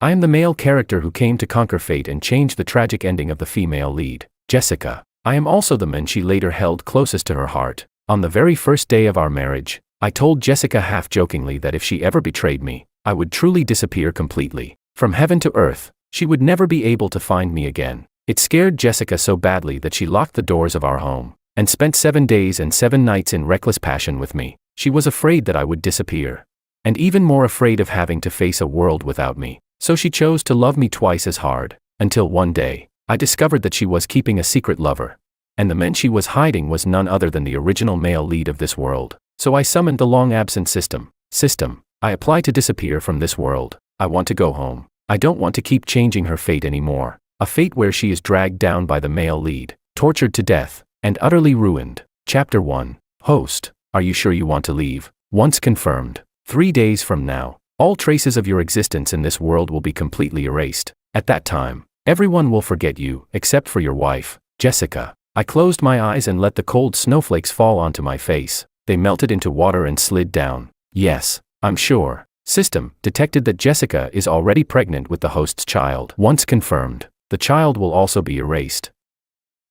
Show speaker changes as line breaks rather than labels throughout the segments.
I am the male character who came to conquer fate and change the tragic ending of the female lead, Jessica. I am also the man she later held closest to her heart. On the very first day of our marriage, I told Jessica half-jokingly that if she ever betrayed me, I would truly disappear completely. From heaven to earth, she would never be able to find me again. It scared Jessica so badly that she locked the doors of our home and spent 7 days and 7 nights in reckless passion with me. She was afraid that I would disappear, and even more afraid of having to face a world without me. So she chose to love me twice as hard, until one day, I discovered that she was keeping a secret lover, and the man she was hiding was none other than the original male lead of this world. So I summoned the long-absent system. I apply to disappear from this world. I want to go home. I don't want to keep changing her fate anymore. A fate where she is dragged down by the male lead, tortured to death, and utterly ruined. Chapter 1. Host, are you sure you want to leave? Once confirmed, 3 days from now, all traces of your existence in this world will be completely erased. At that time, everyone will forget you, except for your wife, Jessica. I closed my eyes and let the cold snowflakes fall onto my face. They melted into water and slid down. Yes, I'm sure. System detected that Jessica is already pregnant with the host's child. Once confirmed, the child will also be erased.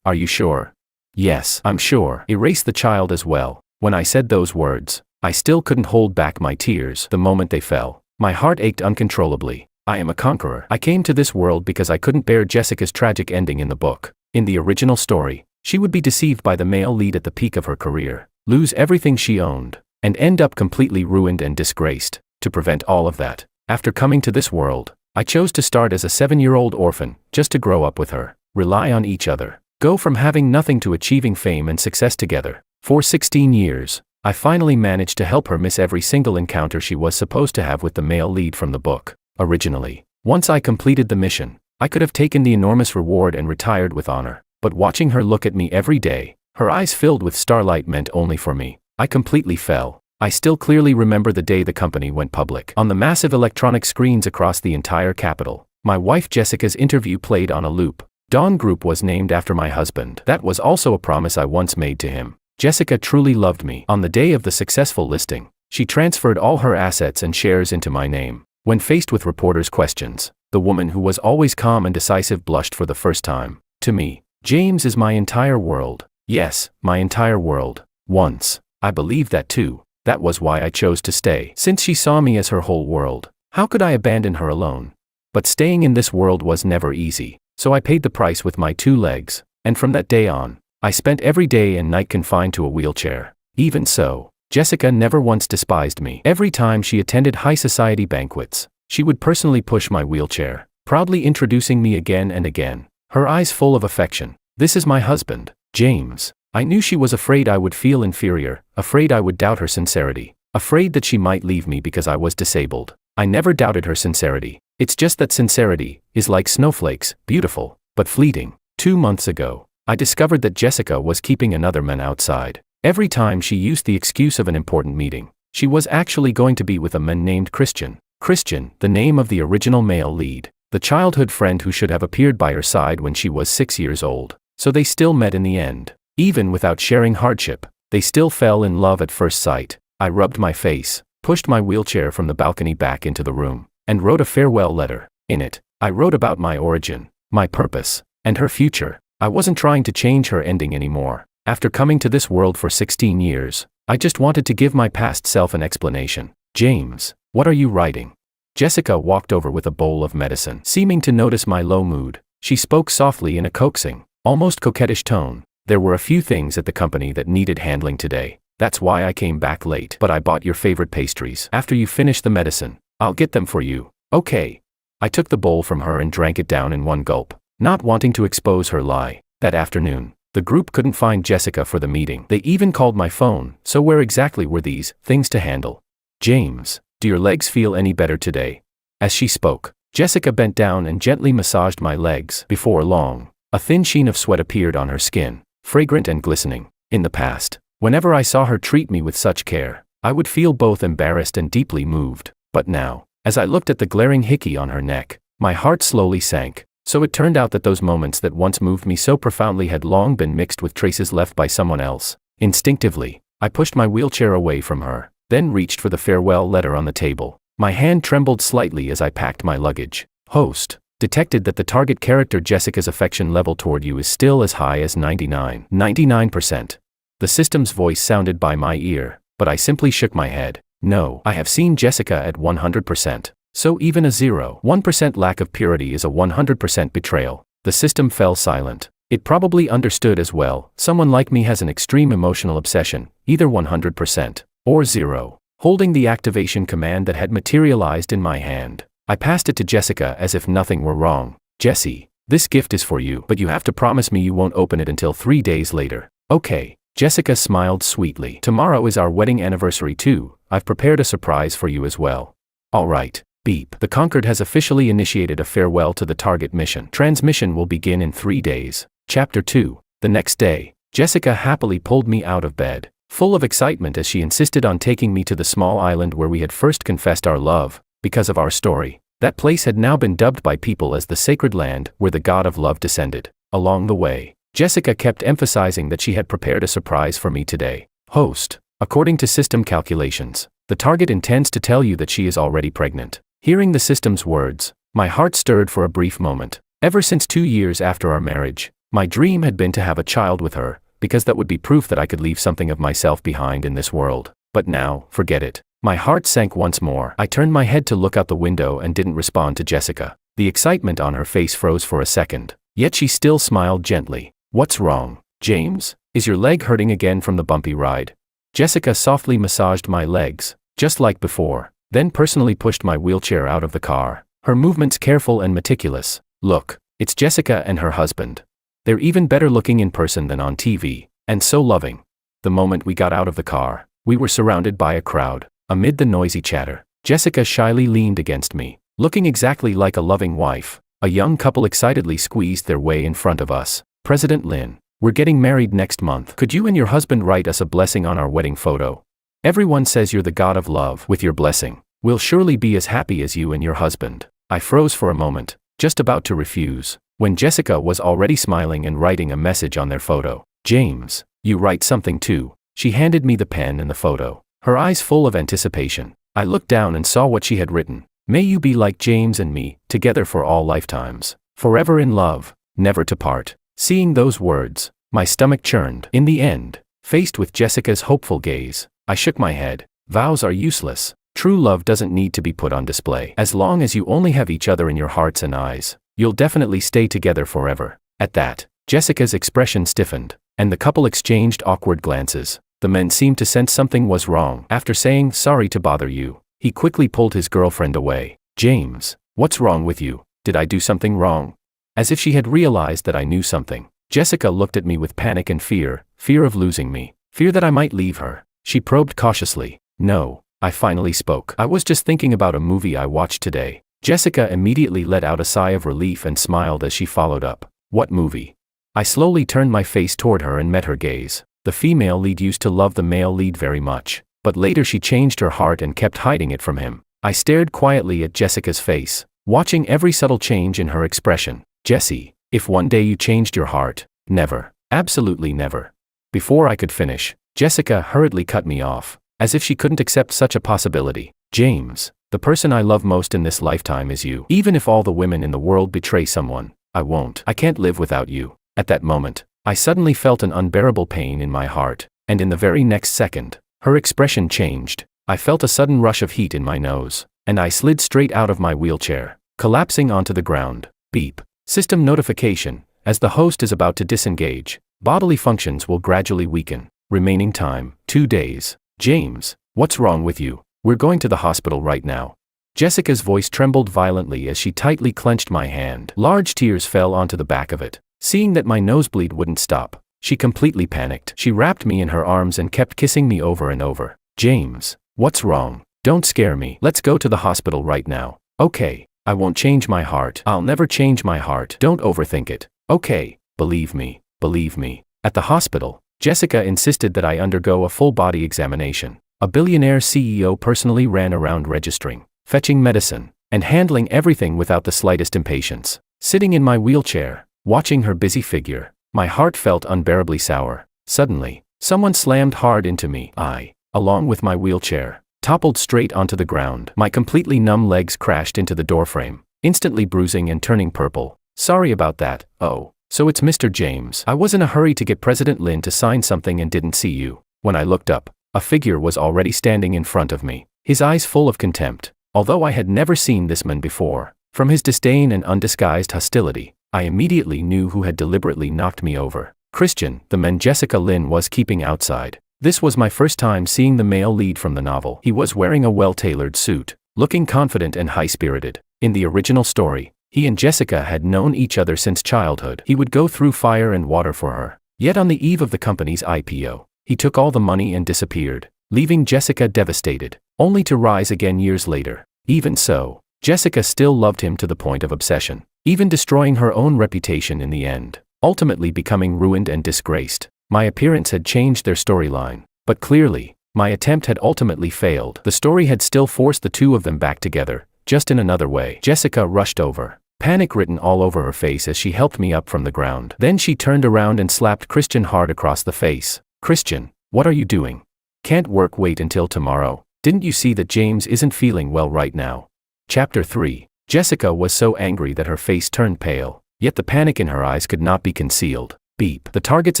Are you sure? Yes, I'm sure. Erase the child as well. When I said those words, I still couldn't hold back my tears. The moment they fell, my heart ached uncontrollably. I am a conqueror. I came to this world because I couldn't bear Jessica's tragic ending in the book. In the original story, she would be deceived by the male lead at the peak of her career, lose everything she owned, and end up completely ruined and disgraced. To prevent all of that, after coming to this world, I chose to start as a 7-year-old orphan, just to grow up with her, rely on each other, go from having nothing to achieving fame and success together. For 16 years, I finally managed to help her miss every single encounter she was supposed to have with the male lead from the book. Originally, once I completed the mission, I could have taken the enormous reward and retired with honor, but watching her look at me every day, her eyes filled with starlight meant only for me. I completely fell. I still clearly remember the day the company went public. On the massive electronic screens across the entire capital, my wife Jessica's interview played on a loop. Dawn Group was named after my husband. That was also a promise I once made to him. Jessica truly loved me. On the day of the successful listing, she transferred all her assets and shares into my name. When faced with reporters' questions, the woman who was always calm and decisive blushed for the first time. To me, James is my entire world. Yes, my entire world. Once, I believed that too. That was why I chose to stay. Since she saw me as her whole world, how could I abandon her alone? But staying in this world was never easy, so I paid the price with my 2 legs, and from that day on, I spent every day and night confined to a wheelchair. Even so, Jessica never once despised me. Every time she attended high society banquets, she would personally push my wheelchair, proudly introducing me again and again, her eyes full of affection. This is my husband, James. I knew she was afraid I would feel inferior, afraid I would doubt her sincerity, afraid that she might leave me because I was disabled. I never doubted her sincerity. It's just that sincerity is like snowflakes, beautiful, but fleeting. 2 months ago, I discovered that Jessica was keeping another man outside. Every time she used the excuse of an important meeting, she was actually going to be with a man named Christian. Christian, the name of the original male lead, the childhood friend who should have appeared by her side when she was 6 years old. So they still met in the end. Even without sharing hardship, they still fell in love at first sight. I rubbed my face, pushed my wheelchair from the balcony back into the room, and wrote a farewell letter. In it, I wrote about my origin, my purpose, and her future. I wasn't trying to change her ending anymore. After coming to this world for 16 years, I just wanted to give my past self an explanation. James, what are you writing? Jessica walked over with a bowl of medicine. Seeming to notice my low mood, she spoke softly in a coaxing, almost coquettish tone. There were a few things at the company that needed handling today. That's why I came back late. But I bought your favorite pastries. After you finish the medicine, I'll get them for you. Okay. I took the bowl from her and drank it down in one gulp, not wanting to expose her lie. That afternoon, the group couldn't find Jessica for the meeting. They even called my phone, so where exactly were these things to handle? James, do your legs feel any better today? As she spoke, Jessica bent down and gently massaged my legs. Before long, a thin sheen of sweat appeared on her skin, fragrant and glistening. In the past, whenever I saw her treat me with such care, I would feel both embarrassed and deeply moved. But now, as I looked at the glaring hickey on her neck, my heart slowly sank. So it turned out that those moments that once moved me so profoundly had long been mixed with traces left by someone else. Instinctively, I pushed my wheelchair away from her, then reached for the farewell letter on the table. My hand trembled slightly as I packed my luggage. Host. Detected that the target character Jessica's affection level toward you is still as high as 99%. The system's voice sounded by my ear, but I simply shook my head. No, I have seen Jessica at 100%. So even a 0.1% lack of purity is a 100% betrayal. The system fell silent. It probably understood as well. Someone like me has an extreme emotional obsession, either 100% or 0. Holding the activation command that had materialized in my hand, I passed it to Jessica as if nothing were wrong. Jessie, this gift is for you, but you have to promise me you won't open it until 3 days later. Okay. Jessica smiled sweetly. Tomorrow is our wedding anniversary too. I've prepared a surprise for you as well. All right. Beep. The Conquered has officially initiated a farewell to the target mission. Transmission will begin in 3 days. Chapter 2. The next day, Jessica happily pulled me out of bed, full of excitement as she insisted on taking me to the small island where we had first confessed our love. Because of our story, that place had now been dubbed by people as the sacred land where the god of love descended. Along the way, Jessica kept emphasizing that she had prepared a surprise for me today. Host. According to system calculations, the target intends to tell you that she is already pregnant. Hearing the system's words, my heart stirred for a brief moment. Ever since 2 years after our marriage, my dream had been to have a child with her, because that would be proof that I could leave something of myself behind in this world. But now, forget it. My heart sank once more. I turned my head to look out the window and didn't respond to Jessica. The excitement on her face froze for a second, yet she still smiled gently. What's wrong, James? Is your leg hurting again from the bumpy ride? Jessica softly massaged my legs, just like before, then personally pushed my wheelchair out of the car, her movements careful and meticulous. Look, it's Jessica and her husband. They're even better looking in person than on TV, and so loving. The moment we got out of the car, we were surrounded by a crowd. Amid the noisy chatter, Jessica shyly leaned against me, looking exactly like a loving wife. A young couple excitedly squeezed their way in front of us. President Lin, we're getting married next month. Could you and your husband write us a blessing on our wedding photo? Everyone says you're the god of love. With your blessing, we'll surely be as happy as you and your husband. I froze for a moment, just about to refuse, when Jessica was already smiling and writing a message on their photo. James, you write something too. She handed me the pen and the photo, her eyes full of anticipation. I looked down and saw what she had written. May you be like James and me, together for all lifetimes, forever in love, never to part. Seeing those words, my stomach churned. In the end, faced with Jessica's hopeful gaze, I shook my head. Vows are useless. True love doesn't need to be put on display. As long as you only have each other in your hearts and eyes, you'll definitely stay together forever. At that, Jessica's expression stiffened, and the couple exchanged awkward glances. The man seemed to sense something was wrong. After saying, "Sorry to bother you," he quickly pulled his girlfriend away. James, what's wrong with you? Did I do something wrong? As if she had realized that I knew something, Jessica looked at me with panic and fear of losing me, fear that I might leave her. She probed cautiously. No, I finally spoke. I was just thinking about a movie I watched today. Jessica immediately let out a sigh of relief and smiled as she followed up. What movie? I slowly turned my face toward her and met her gaze. The female lead used to love the male lead very much, but later she changed her heart and kept hiding it from him. I stared quietly at Jessica's face, watching every subtle change in her expression. Jessie, if one day you changed your heart, never, absolutely never. Before I could finish, Jessica hurriedly cut me off, as if she couldn't accept such a possibility. James, the person I love most in this lifetime is you. Even if all the women in the world betray someone, I won't. I can't live without you. At that moment, I suddenly felt an unbearable pain in my heart, and in the very next second, her expression changed. I felt a sudden rush of heat in my nose, and I slid straight out of my wheelchair, collapsing onto the ground. Beep. System notification. As the host is about to disengage, bodily functions will gradually weaken. Remaining time, 2 days. James, what's wrong with you? We're going to the hospital right now. Jessica's voice trembled violently as she tightly clenched my hand. Large tears fell onto the back of it. Seeing that my nosebleed wouldn't stop, she completely panicked. She wrapped me in her arms and kept kissing me over and over. James, what's wrong? Don't scare me. Let's go to the hospital right now. Okay. I won't change my heart. I'll never change my heart. Don't overthink it. Okay, believe me, believe me. At the hospital, Jessica insisted that I undergo a full body examination. A billionaire CEO personally ran around registering, fetching medicine, and handling everything without the slightest impatience. Sitting in my wheelchair, watching her busy figure, my heart felt unbearably sour. Suddenly, someone slammed hard into me. I, along with my wheelchair, toppled straight onto the ground. My completely numb legs crashed into the doorframe. instantly bruising and turning purple. Sorry about that. Oh, so it's Mr. James. I was in a hurry to get President Lin to sign something and didn't see you. When I looked up, a figure was already standing in front of me, his eyes full of contempt. Although I had never seen this man before, from his disdain and undisguised hostility, I immediately knew who had deliberately knocked me over. Christian, the man Jessica Lin was keeping outside. This was my first time seeing the male lead from the novel. He was wearing a well-tailored suit, looking confident and high-spirited. In the original story, he and Jessica had known each other since childhood. He would go through fire and water for her. Yet on the eve of the company's IPO, he took all the money and disappeared, leaving Jessica devastated, only to rise again years later. Even so, Jessica still loved him to the point of obsession, even destroying her own reputation in the end, ultimately becoming ruined and disgraced. My appearance had changed their storyline, but clearly, my attempt had ultimately failed. The story had still forced the two of them back together, just in another way. Jessica rushed over, panic written all over her face as she helped me up from the ground. Then she turned around and slapped Christian hard across the face. Christian, what are you doing? Can't work wait until tomorrow. Didn't you see that James isn't feeling well right now? Chapter 3. Jessica was so angry that her face turned pale, yet the panic in her eyes could not be concealed. Beep. The target's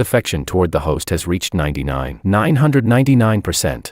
affection toward the host has reached 999%.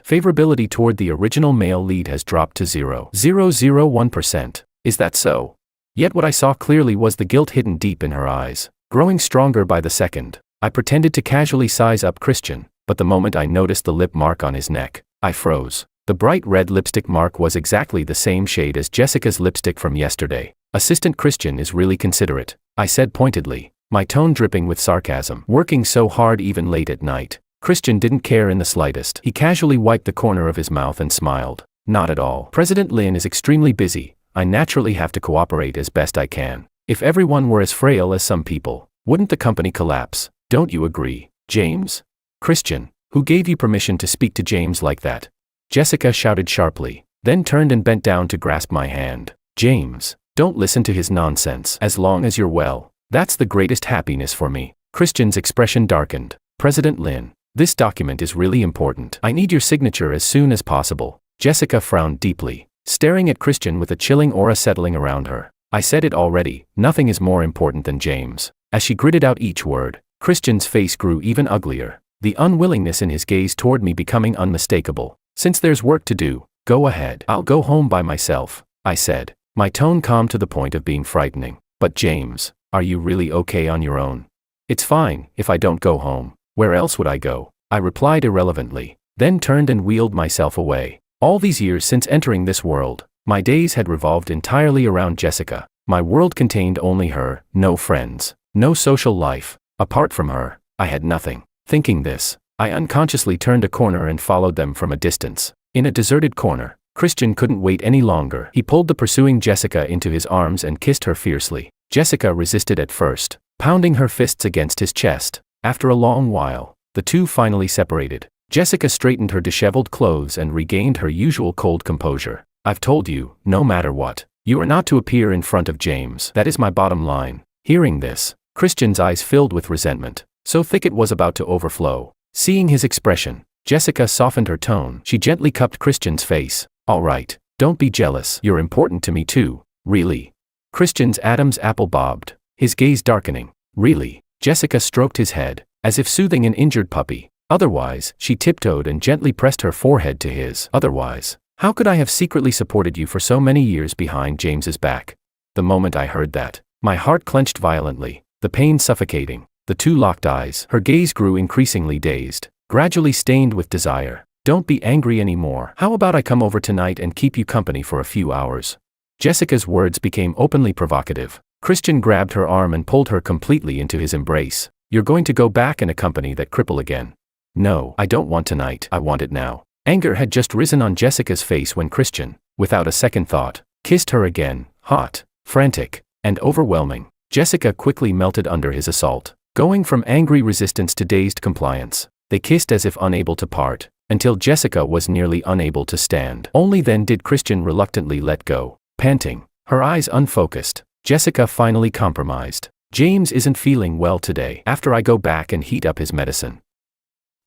Favorability toward the original male lead has dropped to 0.001%. Is that so? Yet what I saw clearly was the guilt hidden deep in her eyes, growing stronger by the second. I pretended to casually size up Christian, but the moment I noticed the lip mark on his neck, I froze. The bright red lipstick mark was exactly the same shade as Jessica's lipstick from yesterday. Assistant Christian is really considerate, I said pointedly, my tone dripping with sarcasm. Working so hard even late at night, Christian didn't care in the slightest. He casually wiped the corner of his mouth and smiled. Not at all. President Lin is extremely busy. I naturally have to cooperate as best I can. If everyone were as frail as some people, wouldn't the company collapse? Don't you agree, James? Christian, who gave you permission to speak to James like that? Jessica shouted sharply, then turned and bent down to grasp my hand. James, don't listen to his nonsense. As long as you're well, that's the greatest happiness for me. Christian's expression darkened. President Lin, this document is really important. I need your signature as soon as possible. Jessica frowned deeply, staring at Christian with a chilling aura settling around her. I said it already, nothing is more important than James. As she gritted out each word, Christian's face grew even uglier, the unwillingness in his gaze toward me becoming unmistakable. Since there's work to do, go ahead. I'll go home by myself, I said, my tone calm to the point of being frightening. But James, are you really okay on your own? It's fine, if I don't go home. Where else would I go? I replied irrelevantly, then turned and wheeled myself away. All these years since entering this world, my days had revolved entirely around Jessica. My world contained only her, no friends, no social life. Apart from her, I had nothing. Thinking this, I unconsciously turned a corner and followed them from a distance. In a deserted corner, Christian couldn't wait any longer. He pulled the pursuing Jessica into his arms and kissed her fiercely. Jessica resisted at first, pounding her fists against his chest. After a long while, the two finally separated. Jessica straightened her disheveled clothes and regained her usual cold composure. I've told you, no matter what, you are not to appear in front of James. That is my bottom line. Hearing this, Christian's eyes filled with resentment, so thick it was about to overflow. Seeing his expression, Jessica softened her tone. She gently cupped Christian's face. All right, don't be jealous. You're important to me too. Really? Christian's Adam's apple bobbed, his gaze darkening. Really? Jessica stroked his head, as if soothing an injured puppy. Otherwise, she tiptoed and gently pressed her forehead to his. Otherwise, how could I have secretly supported you for so many years behind James's back? The moment I heard that, my heart clenched violently, the pain suffocating. The two locked eyes. Her gaze grew increasingly dazed, gradually stained with desire. Don't be angry anymore. How about I come over tonight and keep you company for a few hours? Jessica's words became openly provocative. Christian grabbed her arm and pulled her completely into his embrace. You're going to go back in a company that cripple again? No, I don't want tonight. I want it now. Anger had just risen on Jessica's face when Christian, without a second thought, kissed her again, hot, frantic, and overwhelming. Jessica quickly melted under his assault, going from angry resistance to dazed compliance. They kissed as if unable to part, until Jessica was nearly unable to stand. Only then did Christian reluctantly let go. Panting, her eyes unfocused, Jessica finally compromised. James isn't feeling well today. After I go back and heat up his medicine,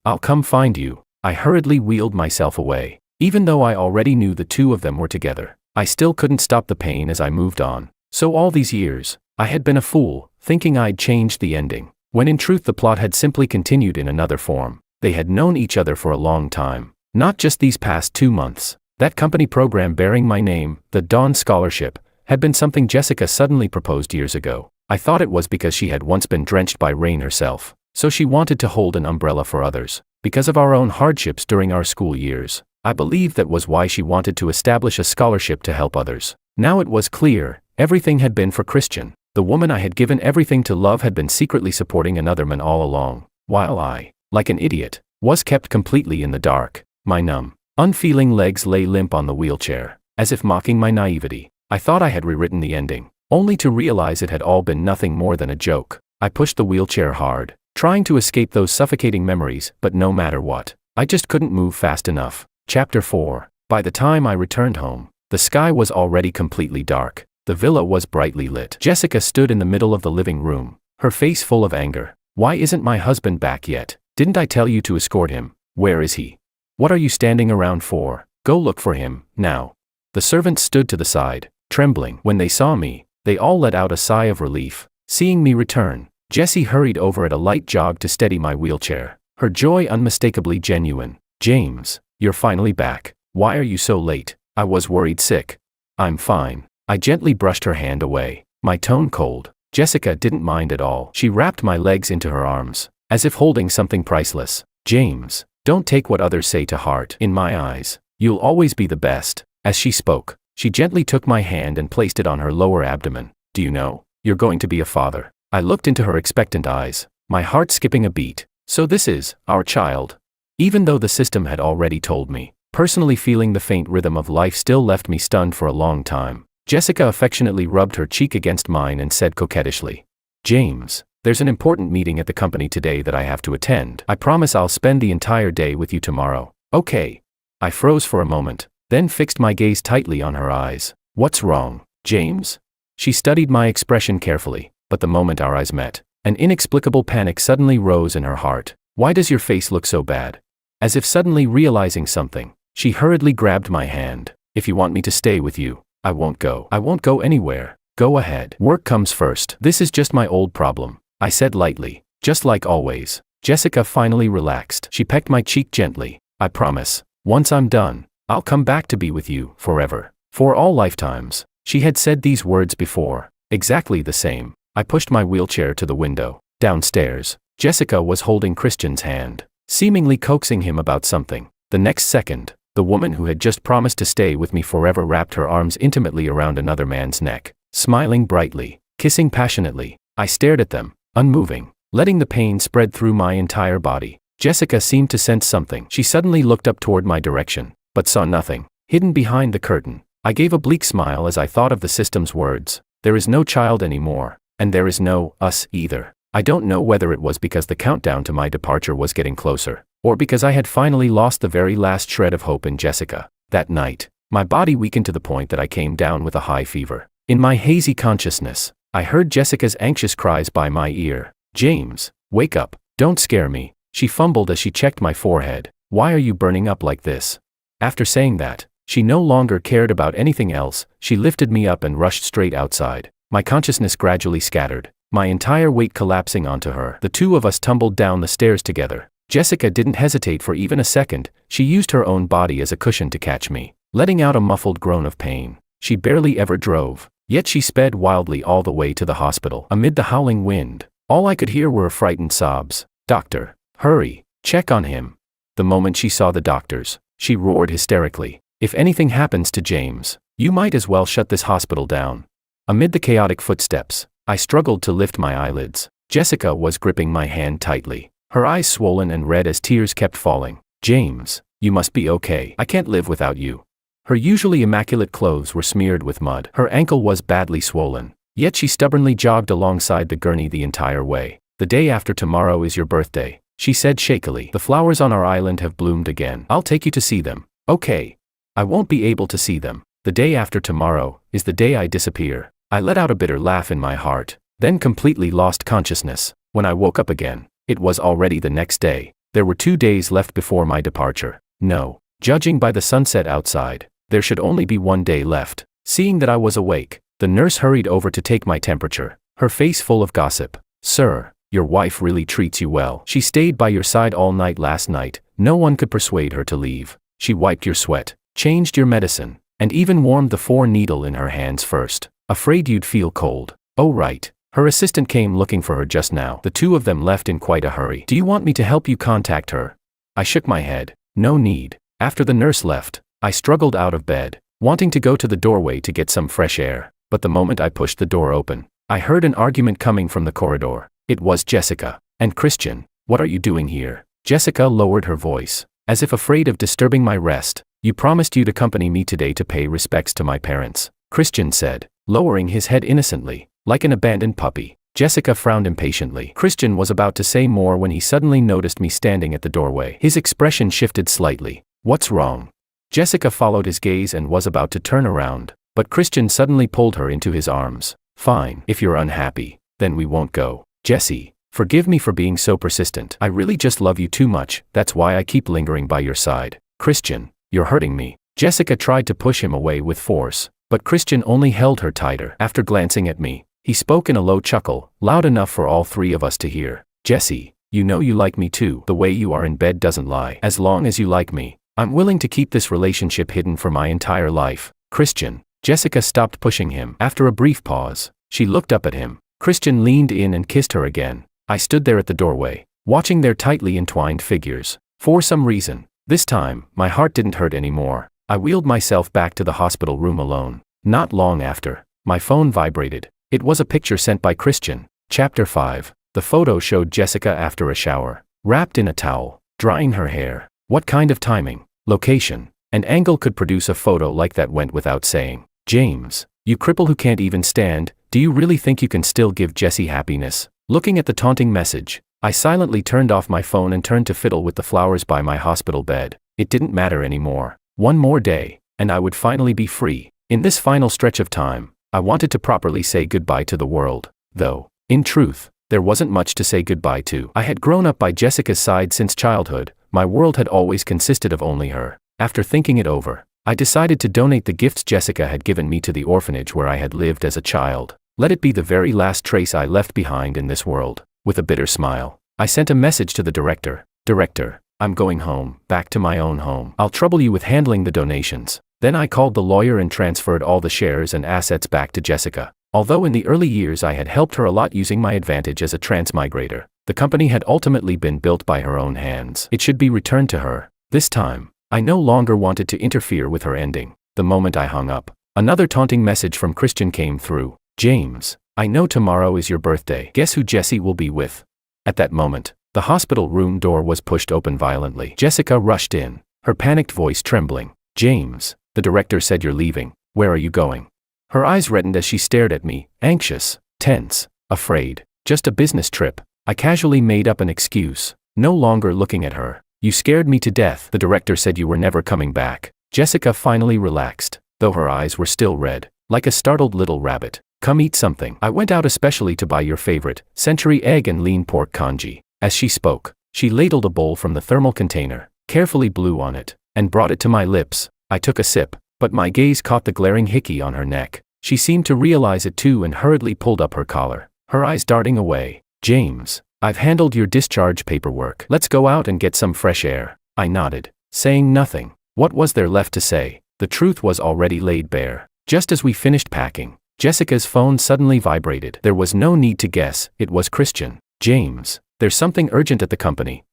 I'll come find you. I hurriedly wheeled myself away. Even though I already knew the two of them were together, I still couldn't stop the pain as I moved on. So all these years, I had been a fool, thinking I'd changed the ending, when in truth the plot had simply continued in another form. They had known each other for a long time, not just these past 2 months. That company program bearing my name, the Dawn Scholarship, had been something Jessica suddenly proposed years ago. I thought it was because she had once been drenched by rain herself, so she wanted to hold an umbrella for others. Because of our own hardships during our school years, I believe that was why she wanted to establish a scholarship to help others. Now it was clear, everything had been for Christian. The woman I had given everything to love had been secretly supporting another man all along, while I, like an idiot, was kept completely in the dark. My numb, unfeeling legs lay limp on the wheelchair, as if mocking my naivety. I thought I had rewritten the ending, only to realize it had all been nothing more than a joke. I pushed the wheelchair hard, trying to escape those suffocating memories, but no matter what, I just couldn't move fast enough. Chapter 4. By the time I returned home, the sky was already completely dark. The villa was brightly lit. Jessica stood in the middle of the living room, her face full of anger. Why isn't my husband back yet? Didn't I tell you to escort him? Where is he? What are you standing around for? Go look for him, now. The servants stood to the side, trembling. When they saw me, they all let out a sigh of relief. Seeing me return, Jessie hurried over at a light jog to steady my wheelchair, her joy unmistakably genuine. James, you're finally back. Why are you so late? I was worried sick. I'm fine. I gently brushed her hand away, my tone cold. Jessica didn't mind at all. She wrapped my legs into her arms, as if holding something priceless. James, don't take what others say to heart. In my eyes, you'll always be the best. As she spoke, she gently took my hand and placed it on her lower abdomen. Do you know, you're going to be a father? I looked into her expectant eyes, my heart skipping a beat. So this is our child. Even though the system had already told me, personally feeling the faint rhythm of life still left me stunned for a long time. Jessica affectionately rubbed her cheek against mine and said coquettishly, James, there's an important meeting at the company today that I have to attend. I promise I'll spend the entire day with you tomorrow. Okay. I froze for a moment, then fixed my gaze tightly on her eyes. What's wrong, James? She studied my expression carefully, but the moment our eyes met, an inexplicable panic suddenly rose in her heart. Why does your face look so bad? As if suddenly realizing something, she hurriedly grabbed my hand. If you want me to stay with you, I won't go. I won't go anywhere. Go ahead. Work comes first. This is just my old problem, I said lightly, just like always. Jessica finally relaxed. She pecked my cheek gently. I promise, once I'm done, I'll come back to be with you, forever. For all lifetimes. She had said these words before, exactly the same. I pushed my wheelchair to the window. Downstairs, Jessica was holding Christian's hand, seemingly coaxing him about something. The next second, the woman who had just promised to stay with me forever wrapped her arms intimately around another man's neck, smiling brightly, kissing passionately. I stared at them, unmoving, letting the pain spread through my entire body. Jessica seemed to sense something. She suddenly looked up toward my direction, but saw nothing. Hidden behind the curtain, I gave a bleak smile as I thought of the system's words. There is no child anymore, and there is no us either. I don't know whether it was because the countdown to my departure was getting closer, or because I had finally lost the very last shred of hope in Jessica. That night, my body weakened to the point that I came down with a high fever. In my hazy consciousness, I heard Jessica's anxious cries by my ear. James, wake up, don't scare me. She fumbled as she checked my forehead. Why are you burning up like this? After saying that, she no longer cared about anything else. She lifted me up and rushed straight outside. My consciousness gradually scattered, my entire weight collapsing onto her. The two of us tumbled down the stairs together. Jessica didn't hesitate for even a second. She used her own body as a cushion to catch me, letting out a muffled groan of pain. She barely ever drove, yet she sped wildly all the way to the hospital. Amid the howling wind, all I could hear were frightened sobs. Doctor, hurry, check on him. The moment she saw the doctors, she roared hysterically. If anything happens to James, you might as well shut this hospital down. Amid the chaotic footsteps, I struggled to lift my eyelids. Jessica was gripping my hand tightly, her eyes swollen and red as tears kept falling. James, you must be okay. I can't live without you. Her usually immaculate clothes were smeared with mud. Her ankle was badly swollen, yet she stubbornly jogged alongside the gurney the entire way. The day after tomorrow is your birthday, she said shakily. The flowers on our island have bloomed again. I'll take you to see them. Okay. I won't be able to see them. The day after tomorrow is the day I disappear. I let out a bitter laugh in my heart, then completely lost consciousness. When I woke up again, it was already the next day. There were 2 days left before my departure. No, judging by the sunset outside, there should only be 1 day left. Seeing that I was awake, The nurse hurried over to take my temperature, her face full of gossip. Sir, your wife really treats you well. She stayed by your side all night last night. No one could persuade her to leave. She wiped your sweat, changed your medicine, and even warmed the 4-needle in her hands first. Afraid you'd feel cold. Oh right. Her assistant came looking for her just now. The two of them left in quite a hurry. Do you want me to help you contact her? I shook my head. No need. After the nurse left, I struggled out of bed, wanting to go to the doorway to get some fresh air. But the moment I pushed the door open, I heard an argument coming from the corridor. It was Jessica and Christian. What are you doing here? Jessica lowered her voice, as if afraid of disturbing my rest. You promised you'd accompany me today to pay respects to my parents, Christian said, lowering his head innocently, like an abandoned puppy. Jessica frowned impatiently. Christian was about to say more when he suddenly noticed me standing at the doorway. His expression shifted slightly. What's wrong? Jessica followed his gaze and was about to turn around, but Christian suddenly pulled her into his arms. Fine, if you're unhappy, then we won't go. Jessie, forgive me for being so persistent. I really just love you too much, that's why I keep lingering by your side. Christian, you're hurting me. Jessica tried to push him away with force, but Christian only held her tighter. After glancing at me, he spoke in a low chuckle, loud enough for all three of us to hear. Jessie, you know you like me too. The way you are in bed doesn't lie. As long as you like me, I'm willing to keep this relationship hidden for my entire life. Christian. Jessica stopped pushing him. After a brief pause, she looked up at him. Christian leaned in and kissed her again. I stood there at the doorway, watching their tightly entwined figures. For some reason, this time, my heart didn't hurt anymore. I wheeled myself back to the hospital room alone. Not long after, my phone vibrated. It was a picture sent by Christian. Chapter 5. The photo showed Jessica after a shower, wrapped in a towel, drying her hair. What kind of timing, location, and angle could produce a photo like that went without saying. James, you cripple who can't even stand, do you really think you can still give Jessie happiness? Looking at the taunting message, I silently turned off my phone and turned to fiddle with the flowers by my hospital bed. It didn't matter anymore. One more day, and I would finally be free. In this final stretch of time, I wanted to properly say goodbye to the world. Though, in truth, there wasn't much to say goodbye to. I had grown up by Jessica's side since childhood. My world had always consisted of only her. After thinking it over, I decided to donate the gifts Jessica had given me to the orphanage where I had lived as a child. Let it be the very last trace I left behind in this world. With a bitter smile, I sent a message to the director. Director, I'm going home, back to my own home. I'll trouble you with handling the donations. Then I called the lawyer and transferred all the shares and assets back to Jessica. Although in the early years I had helped her a lot using my advantage as a transmigrator, the company had ultimately been built by her own hands. It should be returned to her. This time, I no longer wanted to interfere with her ending. The moment I hung up, another taunting message from Christian came through. James, I know tomorrow is your birthday. Guess who Jessie will be with? At that moment, the hospital room door was pushed open violently. Jessica rushed in, her panicked voice trembling. James, the director said you're leaving. Where are you going? Her eyes reddened as she stared at me, anxious, tense, afraid. Just a business trip. I casually made up an excuse, no longer looking at her. You scared me to death. The director said you were never coming back. Jessica finally relaxed, though her eyes were still red, like a startled little rabbit. Come eat something. I went out especially to buy your favorite, century egg and lean pork congee. As she spoke, she ladled a bowl from the thermal container, carefully blew on it, and brought it to my lips. I took a sip, but my gaze caught the glaring hickey on her neck. She seemed to realize it too and hurriedly pulled up her collar, her eyes darting away. James, I've handled your discharge paperwork. Let's go out and get some fresh air. I nodded, saying nothing. What was there left to say? The truth was already laid bare. Just as we finished packing, Jessica's phone suddenly vibrated. There was no need to guess, it was Christian. James, there's something urgent at the company.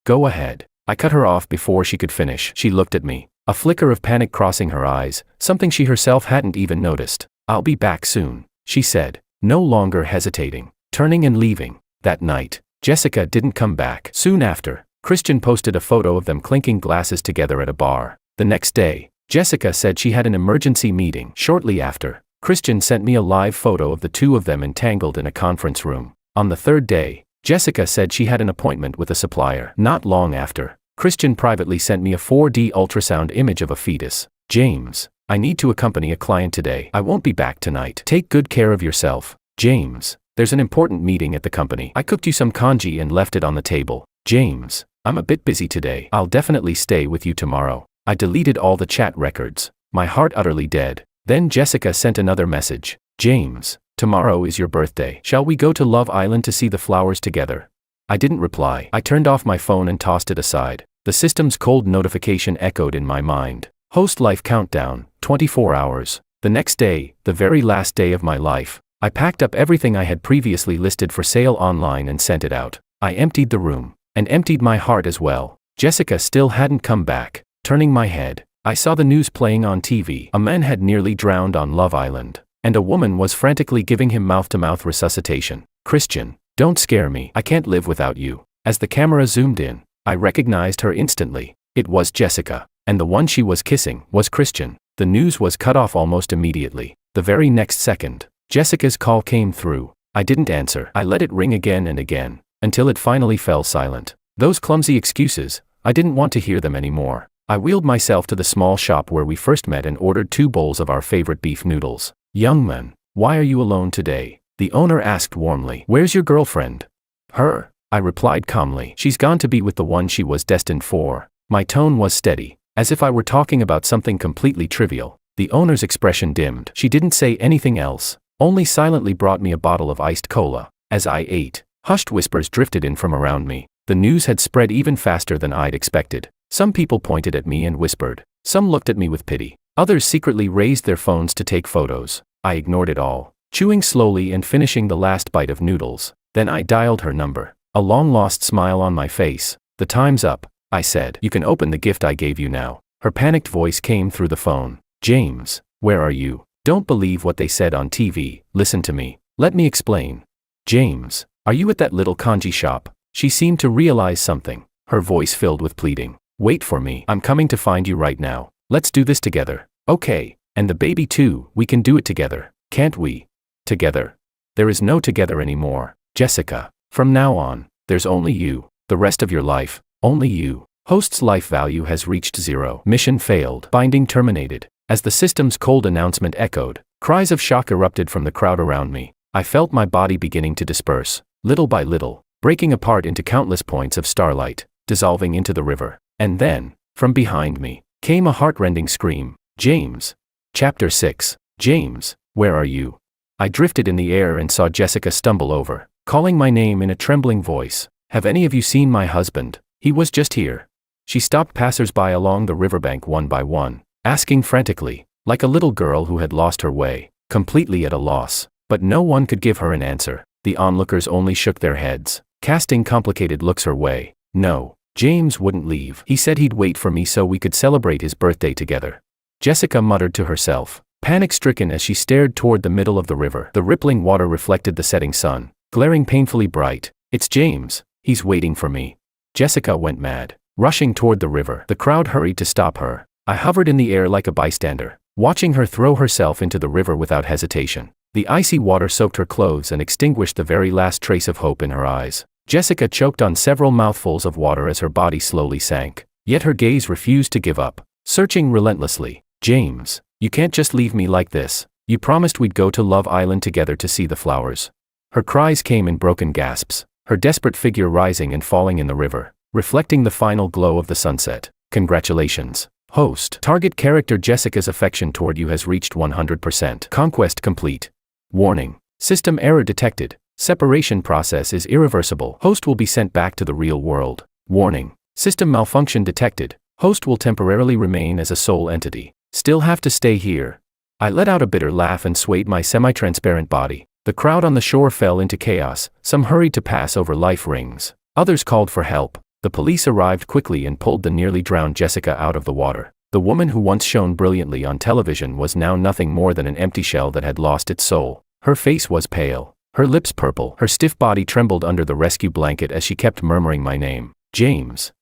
Go ahead. I cut her off before she could finish. She looked at me, a flicker of panic crossing her eyes, something she herself hadn't even noticed. I'll be back soon, she said, no longer hesitating, turning and leaving. That night, Jessica didn't come back. Soon after, Christian posted a photo of them clinking glasses together at a bar. The next day, Jessica said she had an emergency meeting. Shortly after, Christian sent me a live photo of the two of them entangled in a conference room. On the third day, Jessica said she had an appointment with a supplier. Not long after, Christian privately sent me a 4D ultrasound image of a fetus. James, I need to accompany a client today. I won't be back tonight. Take good care of yourself. James, there's an important meeting at the company. I cooked you some congee and left it on the table. James, I'm a bit busy today. I'll definitely stay with you tomorrow. I deleted all the chat records, my heart utterly dead. Then Jessica sent another message. James, tomorrow is your birthday. Shall we go to Love Island to see the flowers together? I didn't reply. I turned off my phone and tossed it aside. The system's cold notification echoed in my mind. Host life countdown, 24 hours. The next day, the very last day of my life, I packed up everything I had previously listed for sale online and sent it out. I emptied the room, and emptied my heart as well. Jessica still hadn't come back. Turning my head, I saw the news playing on TV. A man had nearly drowned on Love Island, and a woman was frantically giving him mouth-to-mouth resuscitation. Christian, don't scare me. I can't live without you. As the camera zoomed in, I recognized her instantly. It was Jessica, and the one she was kissing was Christian. The news was cut off almost immediately. The very next second, Jessica's call came through. I didn't answer. I let it ring again and again, until it finally fell silent. Those clumsy excuses, I didn't want to hear them anymore. I wheeled myself to the small shop where we first met and ordered 2 bowls of our favorite beef noodles. Young man, why are you alone today? The owner asked warmly. Where's your girlfriend? Her, I replied calmly. She's gone to be with the one she was destined for. My tone was steady, as if I were talking about something completely trivial. The owner's expression dimmed. She didn't say anything else, only silently brought me a bottle of iced cola. As I ate, hushed whispers drifted in from around me. The news had spread even faster than I'd expected. Some people pointed at me and whispered. Some looked at me with pity. Others secretly raised their phones to take photos. I ignored it all, chewing slowly and finishing the last bite of noodles. Then I dialed her number, a long-lost smile on my face. The time's up, I said. You can open the gift I gave you now. Her panicked voice came through the phone. James, where are you? Don't believe what they said on TV. Listen to me. Let me explain. James, are you at that little kanji shop? She seemed to realize something, her voice filled with pleading. Wait for me. I'm coming to find you right now. Let's do this together. Okay, and the baby too. We can do it together, can't we? Together. There is no together anymore, Jessica. From now on, there's only you. The rest of your life, only you. Host's life value has reached 0. Mission failed. Binding terminated. As the system's cold announcement echoed, cries of shock erupted from the crowd around me. I felt my body beginning to disperse, little by little, breaking apart into countless points of starlight, dissolving into the river. And then, from behind me, came a heart-rending scream. James. Chapter 6. James, where are you? I drifted in the air and saw Jessica stumble over, calling my name in a trembling voice. Have any of you seen my husband? He was just here. She stopped passers-by along the riverbank one by one, asking frantically, like a little girl who had lost her way, completely at a loss. But no one could give her an answer. The onlookers only shook their heads, casting complicated looks her way. No, James wouldn't leave. He said he'd wait for me so we could celebrate his birthday together. Jessica muttered to herself, panic-stricken as she stared toward the middle of the river. The rippling water reflected the setting sun, glaring painfully bright. It's James. He's waiting for me. Jessica went mad, rushing toward the river. The crowd hurried to stop her. I hovered in the air like a bystander, watching her throw herself into the river without hesitation. The icy water soaked her clothes and extinguished the very last trace of hope in her eyes. Jessica choked on several mouthfuls of water as her body slowly sank. Yet her gaze refused to give up, searching relentlessly. James, you can't just leave me like this. You promised we'd go to Love Island together to see the flowers. Her cries came in broken gasps, her desperate figure rising and falling in the river, reflecting the final glow of the sunset. Congratulations, host. Target character Jessica's affection toward you has reached 100%. Conquest complete. Warning. System error detected. Separation process is irreversible. Host will be sent back to the real world. Warning. System malfunction detected. Host will temporarily remain as a sole entity. Still have to stay here. I let out a bitter laugh and swayed my semi-transparent body. The crowd on the shore fell into chaos. Some hurried to pass over life rings. Others called for help. The police arrived quickly and pulled the nearly drowned Jessica out of the water. The woman who once shone brilliantly on television was now nothing more than an empty shell that had lost its soul. Her face was pale, her lips purple, her stiff body trembled under the rescue blanket as she kept murmuring my name. James.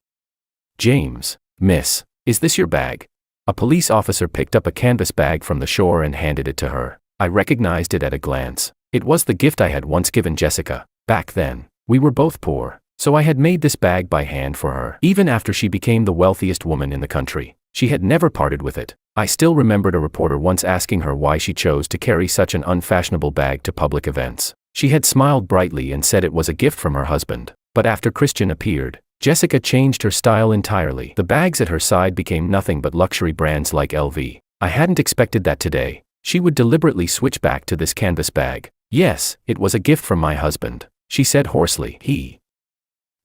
James. Miss, is this your bag? A police officer picked up a canvas bag from the shore and handed it to her. I recognized it at a glance. It was the gift I had once given Jessica. Back then, we were both poor, so I had made this bag by hand for her. Even after she became the wealthiest woman in the country, she had never parted with it. I still remembered a reporter once asking her why she chose to carry such an unfashionable bag to public events. She had smiled brightly and said it was a gift from her husband. But after Christian appeared, Jessica changed her style entirely. The bags at her side became nothing but luxury brands like LV. I hadn't expected that today. She would deliberately switch back to this canvas bag. Yes, it was a gift from my husband, she said hoarsely.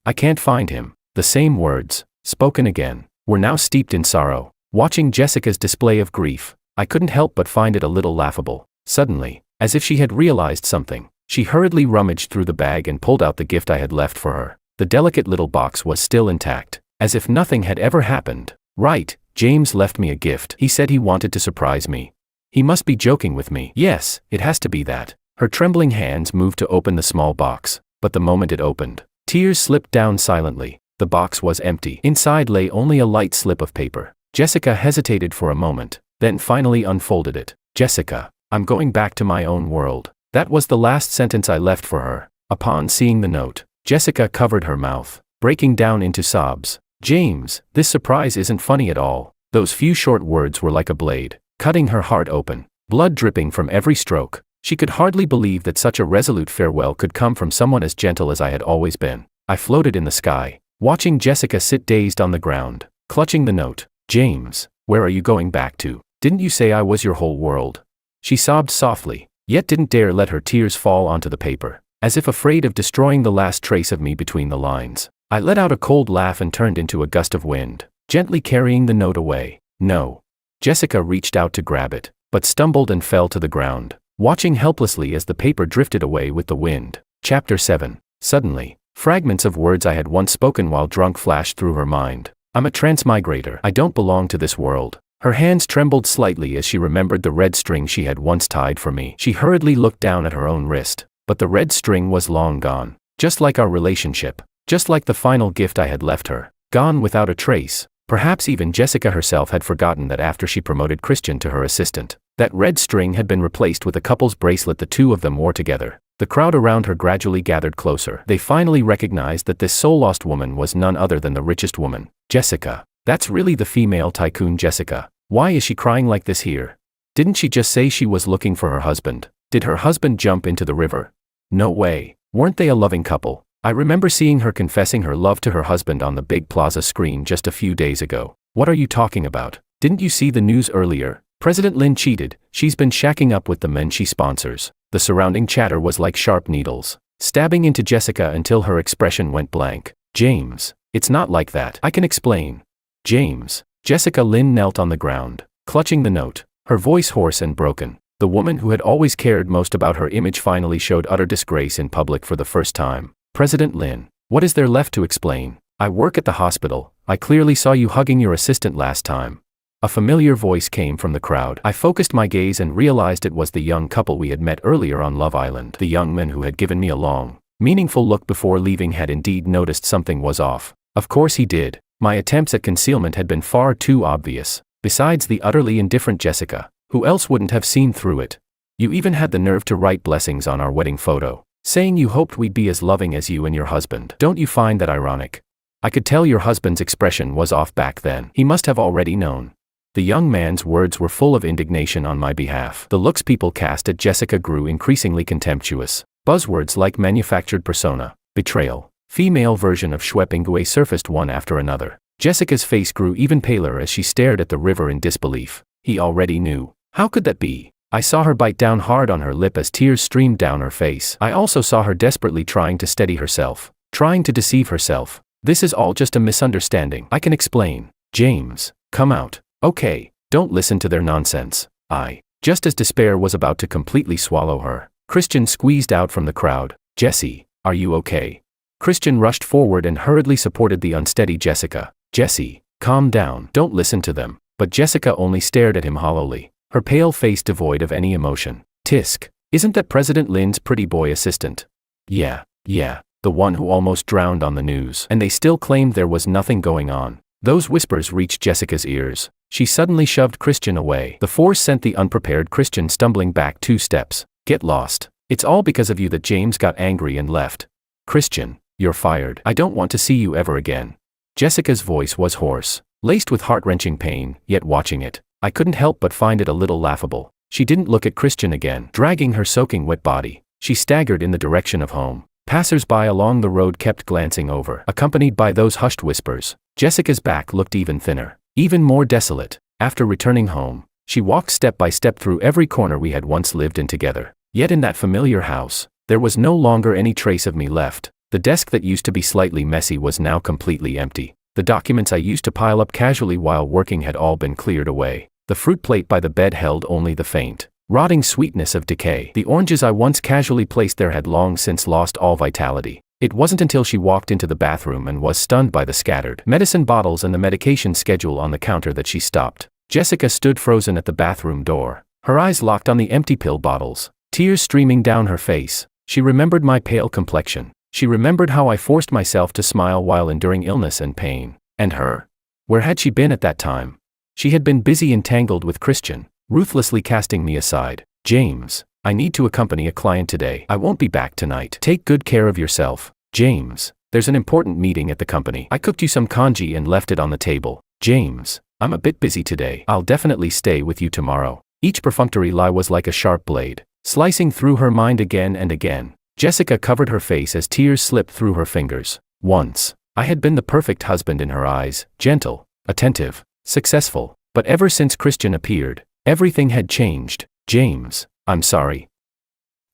I can't find him. The same words, spoken again, were now steeped in sorrow. Watching Jessica's display of grief, I couldn't help but find it a little laughable. Suddenly, as if she had realized something, she hurriedly rummaged through the bag and pulled out the gift I had left for her. The delicate little box was still intact, as if nothing had ever happened. Right, James left me a gift. He said he wanted to surprise me. He must be joking with me. Yes, it has to be that. Her trembling hands moved to open the small box, but the moment it opened, tears slipped down silently. The box was empty. Inside lay only a light slip of paper. Jessica hesitated for a moment, then finally unfolded it. Jessica, I'm going back to my own world. That was the last sentence I left for her. Upon seeing the note, Jessica covered her mouth, breaking down into sobs. James, this surprise isn't funny at all. Those few short words were like a blade, cutting her heart open, blood dripping from every stroke. She could hardly believe that such a resolute farewell could come from someone as gentle as I had always been. I floated in the sky, watching Jessica sit dazed on the ground, clutching the note. James, where are you going back to? Didn't you say I was your whole world? She sobbed softly, yet didn't dare let her tears fall onto the paper, as if afraid of destroying the last trace of me between the lines. I let out a cold laugh and turned into a gust of wind, gently carrying the note away. No. Jessica reached out to grab it, but stumbled and fell to the ground, watching helplessly as the paper drifted away with the wind. Chapter 7. Suddenly, fragments of words I had once spoken while drunk flashed through her mind. I'm a transmigrator. I don't belong to this world. Her hands trembled slightly as she remembered the red string she had once tied for me. She hurriedly looked down at her own wrist, but the red string was long gone. Just like our relationship. Just like the final gift I had left her. Gone without a trace. Perhaps even Jessica herself had forgotten that after she promoted Christian to her assistant, that red string had been replaced with a couple's bracelet the two of them wore together. The crowd around her gradually gathered closer. They finally recognized that this soul-lost woman was none other than the richest woman. Jessica. That's really the female tycoon Jessica. Why is she crying like this here? Didn't she just say she was looking for her husband? Did her husband jump into the river? No way. Weren't they a loving couple? I remember seeing her confessing her love to her husband on the big plaza screen just a few days ago. What are you talking about? Didn't you see the news earlier? President Lin cheated. She's been shacking up with the men she sponsors. The surrounding chatter was like sharp needles, stabbing into Jessica until her expression went blank. James, it's not like that. I can explain. James. Jessica Lin knelt on the ground, clutching the note, her voice hoarse and broken. The woman who had always cared most about her image finally showed utter disgrace in public for the first time. President Lin, what is there left to explain? I work at the hospital. I clearly saw you hugging your assistant last time. A familiar voice came from the crowd. I focused my gaze and realized it was the young couple we had met earlier on Love Island. The young man who had given me a long, meaningful look before leaving had indeed noticed something was off. Of course he did. My attempts at concealment had been far too obvious. Besides the utterly indifferent Jessica, who else wouldn't have seen through it? You even had the nerve to write blessings on our wedding photo, saying you hoped we'd be as loving as you and your husband. Don't you find that ironic? I could tell your husband's expression was off back then. He must have already known. The young man's words were full of indignation on my behalf. The looks people cast at Jessica grew increasingly contemptuous. Buzzwords like manufactured persona, betrayal, female version of schweppingue surfaced one after another. Jessica's face grew even paler as she stared at the river in disbelief. He already knew. How could that be? I saw her bite down hard on her lip as tears streamed down her face. I also saw her desperately trying to steady herself, trying to deceive herself. This is all just a misunderstanding. I can explain. James, come out. Okay, don't listen to their nonsense. Just as despair was about to completely swallow her, Christian squeezed out from the crowd. Jessie, are you okay? Christian rushed forward and hurriedly supported the unsteady Jessica. Jessie, calm down. Don't listen to them. But Jessica only stared at him hollowly, her pale face devoid of any emotion. Tisk, isn't that President Lin's pretty boy assistant? Yeah, the one who almost drowned on the news. And they still claimed there was nothing going on. Those whispers reached Jessica's ears. She suddenly shoved Christian away. The force sent the unprepared Christian stumbling back 2 steps. Get lost. It's all because of you that James got angry and left. Christian, you're fired. I don't want to see you ever again. Jessica's voice was hoarse, laced with heart-wrenching pain, yet watching it, I couldn't help but find it a little laughable. She didn't look at Christian again. Dragging her soaking wet body, she staggered in the direction of home. Passers-by along the road kept glancing over, accompanied by those hushed whispers. Jessica's back looked even thinner, even more desolate. After returning home, She walked step by step through every corner we had once lived in together. Yet in that familiar house, there was no longer any trace of me left. The desk that used to be slightly messy was now completely empty. The documents I used to pile up casually while working had all been cleared away. The fruit plate by the bed held only the faint, rotting sweetness of decay. The oranges I once casually placed there had long since lost all vitality. It wasn't until she walked into the bathroom and was stunned by the scattered medicine bottles and the medication schedule on the counter that she stopped. Jessica stood frozen at the bathroom door, her eyes locked on the empty pill bottles, tears streaming down her face. She remembered my pale complexion. She remembered how I forced myself to smile while enduring illness and pain. And her? Where had she been at that time? She had been busy entangled with Christian, ruthlessly casting me aside. James, I need to accompany a client today. I won't be back tonight. Take good care of yourself. James, there's an important meeting at the company. I cooked you some congee and left it on the table. James, I'm a bit busy today. I'll definitely stay with you tomorrow. Each perfunctory lie was like a sharp blade, slicing through her mind again and again. Jessica covered her face as tears slipped through her fingers. Once, I had been the perfect husband in her eyes, gentle, attentive, successful. But ever since Christian appeared, everything had changed. James, I'm sorry.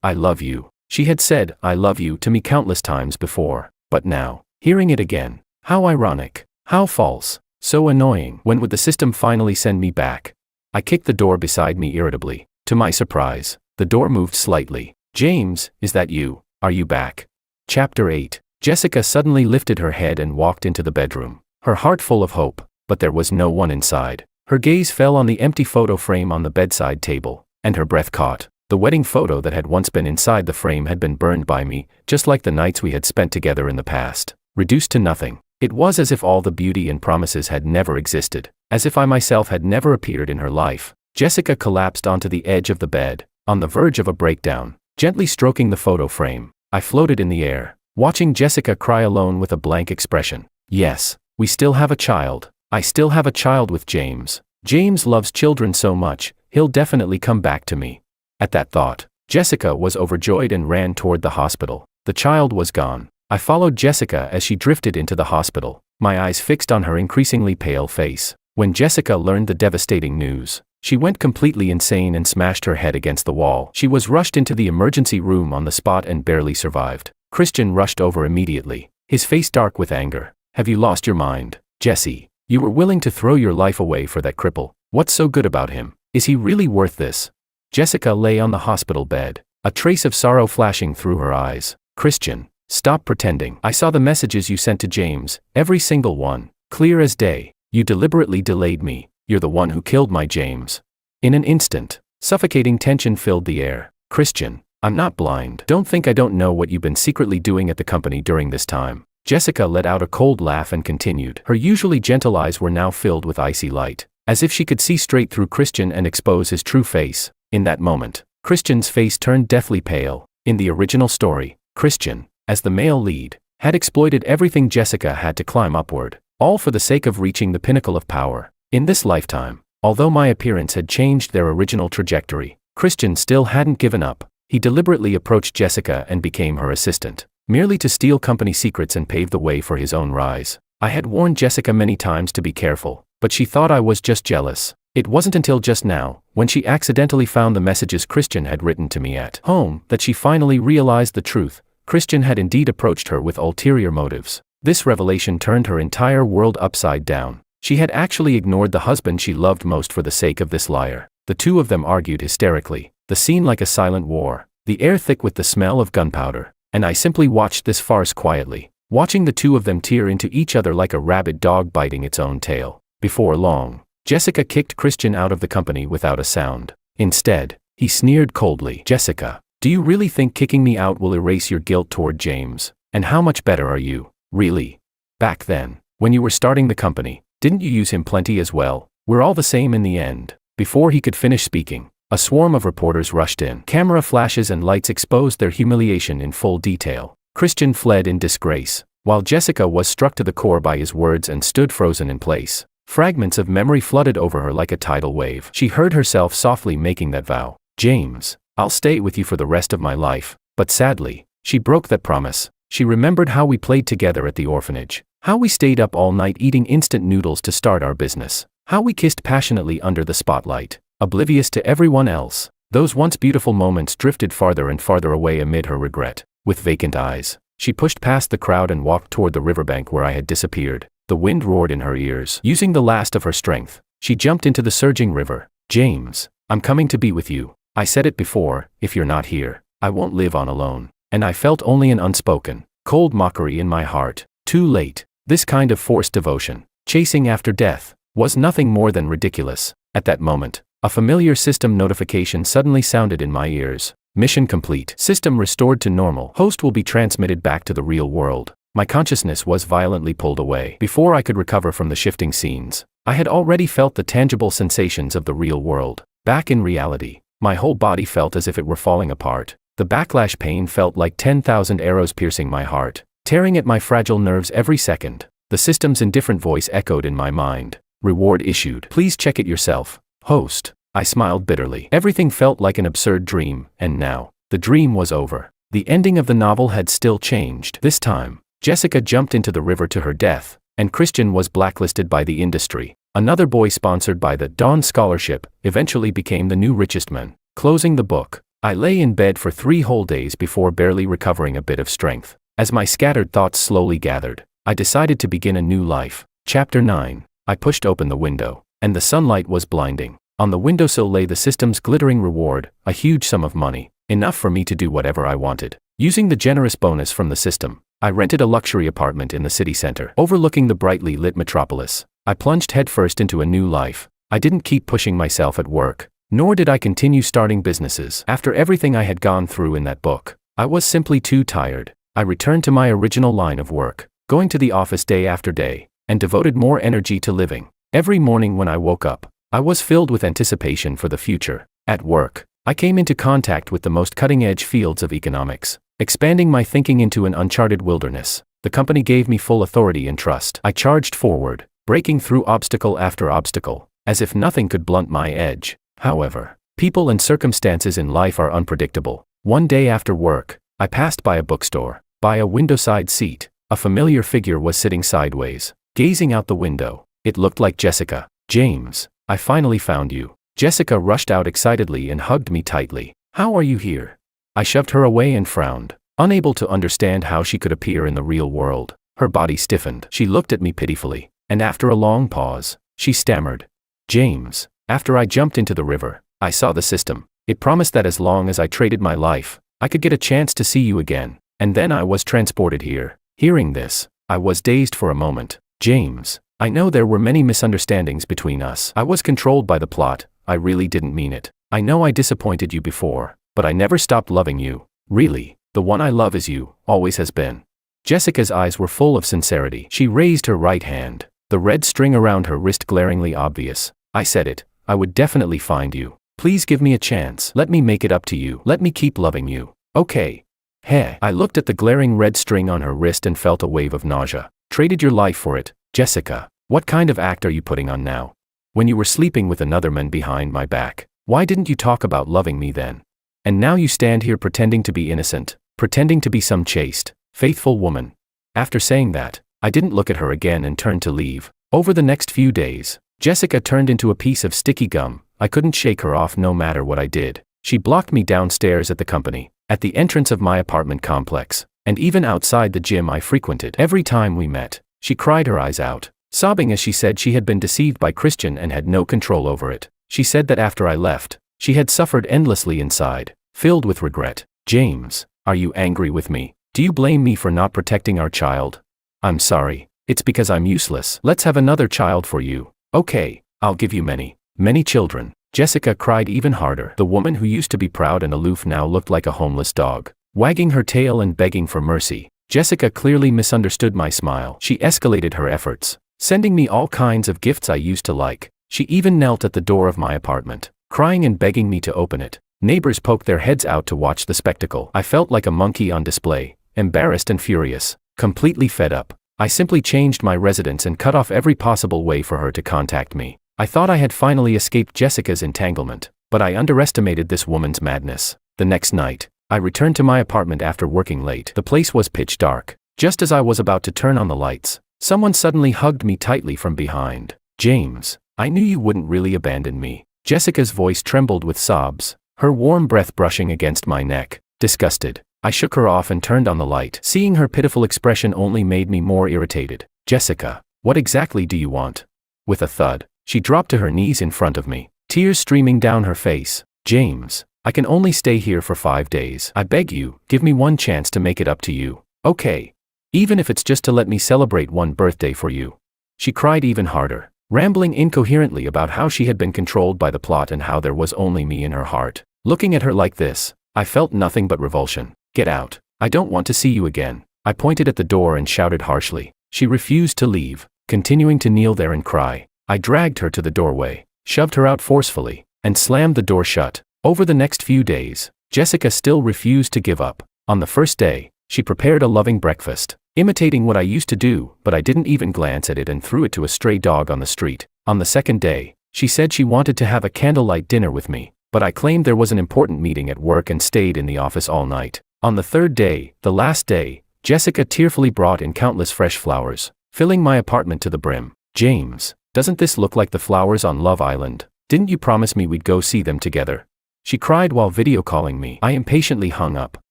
I love you. She had said, I love you to me countless times before. But now, hearing it again, how ironic, how false, so annoying. When would the system finally send me back? I kicked the door beside me irritably. To my surprise, the door moved slightly. James, is that you? Are you back? Chapter 8. Jessica suddenly lifted her head and walked into the bedroom, her heart full of hope, but there was no one inside. Her gaze fell on the empty photo frame on the bedside table, and her breath caught. The wedding photo that had once been inside the frame had been burned by me, just like the nights we had spent together in the past. Reduced to nothing. It was as if all the beauty and promises had never existed, as if I myself had never appeared in her life. Jessica collapsed onto the edge of the bed, on the verge of a breakdown. Gently stroking the photo frame, I floated in the air, watching Jessica cry alone with a blank expression. Yes, we still have a child. I still have a child with James. James loves children so much, he'll definitely come back to me. At that thought, Jessica was overjoyed and ran toward the hospital. The child was gone. I followed Jessica as she drifted into the hospital, my eyes fixed on her increasingly pale face. When Jessica learned the devastating news, she went completely insane and smashed her head against the wall. She was rushed into the emergency room on the spot and barely survived. Christian rushed over immediately, his face dark with anger. Have you lost your mind, Jessie? You were willing to throw your life away for that cripple. What's so good about him? Is he really worth this? Jessica lay on the hospital bed, a trace of sorrow flashing through her eyes. Christian, stop pretending. I saw the messages you sent to James, every single one, clear as day. You deliberately delayed me. You're the one who killed my James. In an instant, suffocating tension filled the air. Christian, I'm not blind. Don't think I don't know what you've been secretly doing at the company during this time. Jessica let out a cold laugh and continued. Her usually gentle eyes were now filled with icy light, as if she could see straight through Christian and expose his true face. In that moment, Christian's face turned deathly pale. In the original story, Christian, as the male lead, had exploited everything Jessica had to climb upward, all for the sake of reaching the pinnacle of power. In this lifetime, although my appearance had changed their original trajectory, Christian still hadn't given up. He deliberately approached Jessica and became her assistant, merely to steal company secrets and pave the way for his own rise. I had warned Jessica many times to be careful, but she thought I was just jealous. It wasn't until just now, when she accidentally found the messages Christian had written to me at home, that she finally realized the truth. Christian had indeed approached her with ulterior motives. This revelation turned her entire world upside down. She had actually ignored the husband she loved most for the sake of this liar. The two of them argued hysterically, the scene like a silent war, the air thick with the smell of gunpowder, and I simply watched this farce quietly, watching the two of them tear into each other like a rabid dog biting its own tail. Before long, Jessica kicked Christian out of the company without a sound. Instead, he sneered coldly. Jessica, do you really think kicking me out will erase your guilt toward James? And how much better are you, really? Back then, when you were starting the company, didn't you use him plenty as well? We're all the same in the end. Before he could finish speaking, a swarm of reporters rushed in. Camera flashes and lights exposed their humiliation in full detail. Christian fled in disgrace, while Jessica was struck to the core by his words and stood frozen in place. Fragments of memory flooded over her like a tidal wave. She heard herself softly making that vow. James, I'll stay with you for the rest of my life. But sadly, she broke that promise. She remembered how we played together at the orphanage, how we stayed up all night eating instant noodles to start our business, how we kissed passionately under the spotlight. oblivious to everyone else. Those once beautiful moments drifted farther and farther away amid her regret. With vacant eyes, she pushed past the crowd and walked toward the riverbank where I had disappeared. The wind roared in her ears. Using the last of her strength, she jumped into the surging river. James, I'm coming to be with you. I said it before, if you're not here, I won't live on alone. And I felt only an unspoken, cold mockery in my heart. Too late. This kind of forced devotion, chasing after death, was nothing more than ridiculous. At that moment, a familiar system notification suddenly sounded in my ears. Mission complete. System restored to normal. Host will be transmitted back to the real world. My consciousness was violently pulled away. Before I could recover from the shifting scenes, I had already felt the tangible sensations of the real world. Back in reality, my whole body felt as if it were falling apart. The backlash pain felt like 10,000 arrows piercing my heart, tearing at my fragile nerves every second. The system's indifferent voice echoed in my mind. Reward issued. Please check it yourself, host. I smiled bitterly. Everything felt like an absurd dream, and now, the dream was over. The ending of the novel had still changed. This time, Jessica jumped into the river to her death, and Christian was blacklisted by the industry. Another boy sponsored by the Dawn Scholarship eventually became the new richest man. Closing the book, I lay in bed for 3 whole days before barely recovering a bit of strength. As my scattered thoughts slowly gathered, I decided to begin a new life. Chapter 9. I pushed open the window, and the sunlight was blinding. On the windowsill lay the system's glittering reward, a huge sum of money, enough for me to do whatever I wanted. Using the generous bonus from the system, I rented a luxury apartment in the city center, overlooking the brightly lit metropolis. I plunged headfirst into a new life. I didn't keep pushing myself at work, nor did I continue starting businesses. After everything I had gone through in that book, I was simply too tired. I returned to my original line of work, going to the office day after day, and devoted more energy to living. Every morning when I woke up, I was filled with anticipation for the future. At work, I came into contact with the most cutting-edge fields of economics, expanding my thinking into an uncharted wilderness. The company gave me full authority and trust. I charged forward, breaking through obstacle after obstacle, as if nothing could blunt my edge. However, people and circumstances in life are unpredictable. One day after work, I passed by a bookstore. By a windowside seat, a familiar figure was sitting sideways, gazing out the window. It looked like Jessica. James, I finally found you. Jessica rushed out excitedly and hugged me tightly. How are you here? I shoved her away and frowned, unable to understand how she could appear in the real world. Her body stiffened. She looked at me pitifully, and after a long pause, she stammered. James, after I jumped into the river, I saw the system. It promised that as long as I traded my life, I could get a chance to see you again, and then I was transported here. Hearing this, I was dazed for a moment. James, I know there were many misunderstandings between us. I was controlled by the plot. I really didn't mean it. I know I disappointed you before, but I never stopped loving you. Really, the one I love is you, always has been. Jessica's eyes were full of sincerity. She raised her right hand, the red string around her wrist glaringly obvious. I said it. I would definitely find you. Please give me a chance. Let me make it up to you. Let me keep loving you. Okay. Heh. I looked at the glaring red string on her wrist and felt a wave of nausea. Traded your life for it, Jessica. What kind of act are you putting on now? When you were sleeping with another man behind my back, why didn't you talk about loving me then? And now you stand here pretending to be innocent, pretending to be some chaste, faithful woman. After saying that, I didn't look at her again and turned to leave. Over the next few days, Jessica turned into a piece of sticky gum. I couldn't shake her off no matter what I did. She blocked me downstairs at the company, at the entrance of my apartment complex, and even outside the gym I frequented. Every time we met, she cried her eyes out, sobbing as she said she had been deceived by Christian and had no control over it. She said that after I left, she had suffered endlessly inside, filled with regret. James, are you angry with me? Do you blame me for not protecting our child? I'm sorry. It's because I'm useless. Let's have another child for you. Okay, I'll give you many, many children. Jessica cried even harder. The woman who used to be proud and aloof now looked like a homeless dog, wagging her tail and begging for mercy. Jessica clearly misunderstood my smile. She escalated her efforts, sending me all kinds of gifts I used to like. She even knelt at the door of my apartment, crying and begging me to open it. Neighbors poked their heads out to watch the spectacle. I felt like a monkey on display, embarrassed and furious, completely fed up. I simply changed my residence and cut off every possible way for her to contact me. I thought I had finally escaped Jessica's entanglement, but I underestimated this woman's madness. The next night, I returned to my apartment after working late. The place was pitch dark. Just as I was about to turn on the lights, someone suddenly hugged me tightly from behind. James, I knew you wouldn't really abandon me. Jessica's voice trembled with sobs, her warm breath brushing against my neck. Disgusted, I shook her off and turned on the light. Seeing her pitiful expression only made me more irritated. Jessica, what exactly do you want? With a thud, she dropped to her knees in front of me, tears streaming down her face. James, I can only stay here for 5 days. I beg you, give me one chance to make it up to you. Okay. Even if it's just to let me celebrate one birthday for you. She cried even harder, rambling incoherently about how she had been controlled by the plot and how there was only me in her heart. Looking at her like this, I felt nothing but revulsion. Get out. I don't want to see you again. I pointed at the door and shouted harshly. She refused to leave, continuing to kneel there and cry. I dragged her to the doorway, shoved her out forcefully, and slammed the door shut. Over the next few days, Jessica still refused to give up. On the first day, she prepared a loving breakfast, imitating what I used to do, but I didn't even glance at it and threw it to a stray dog on the street. On the second day, she said she wanted to have a candlelight dinner with me, but I claimed there was an important meeting at work and stayed in the office all night. On the third day, the last day, Jessica tearfully brought in countless fresh flowers, filling my apartment to the brim. James, doesn't this look like the flowers on Love Island? Didn't you promise me we'd go see them together? She cried while video calling me. I impatiently hung up.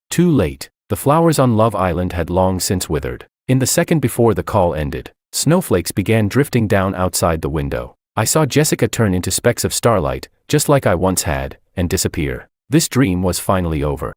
Too late. The flowers on Love Island had long since withered. In the second before the call ended, snowflakes began drifting down outside the window. I saw Jessica turn into specks of starlight, just like I once had, and disappear. This dream was finally over.